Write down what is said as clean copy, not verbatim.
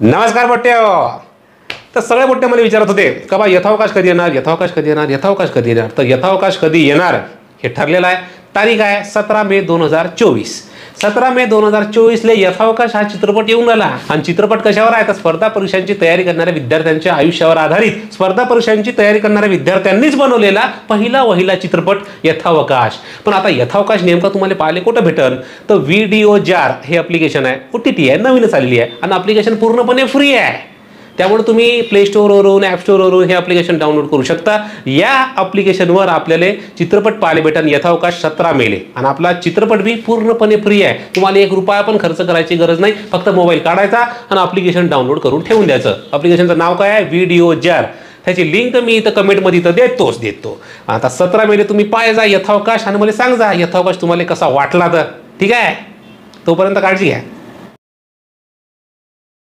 नमस्कार बट्ट्याओ. तर सगळे बट्टे मला विचारत होते का बा यथावकाश कधी येणार, यथावकाश कधी येणार, यथावकाश कधी येणार. तर यथावकाश कधी येणार हे ठरलेलं आहे. तारीख आहे 17 मे 2024. 17 मे 2024 ले यथावकाश हा चित्रपट येऊन आला. आणि चित्रपट कशावर आहे तर स्पर्धा परीक्षांची तयारी करणाऱ्या विद्यार्थ्यांच्या आयुष्यावर आधारित स्पर्धा परीक्षांची तयारी करणाऱ्या विद्यार्थ्यांनीच बनवलेला पहिला चित्रपट यथावकाश. पण आता यथावकाश नेमका तुम्हाला पाहायला कुठं भेटल तर व्हिडिओ जार हे ॲप्लिकेशन आहे. OTT आहे, नवीनच आलेली आहे आणि ॲप्लिकेशन पूर्णपणे फ्री आहे. त्यामुळे तुम्ही प्ले स्टोअरवरून ॲप स्टोअरवरून हे ॲप्लिकेशन डाउनलोड करू शकता. या ॲप्लिकेशनवर आपल्याला चित्रपट पाहायला भेटेल यथावकाश 17 मेले. आणि आपला चित्रपट बी पूर्णपणे फ्री आहे. तुम्हाला 1 रुपया पण खर्च करायची गरज नाही. फक्त मोबाईल काढायचा आणि ॲप्लिकेशन डाउनलोड करून ठेवून द्यायचं. ॲप्लिकेशनचं नाव काय आहे व्हिडिओ जार. त्याची लिंक मी इथं कमेंटमध्ये तर देतो. आता 17 मेले तुम्ही पाहायचा यथावकाश आणि मला सांगा यथावकाश तुम्हाला कसा वाटला तर. ठीक आहे, तोपर्यंत काळजी घ्या.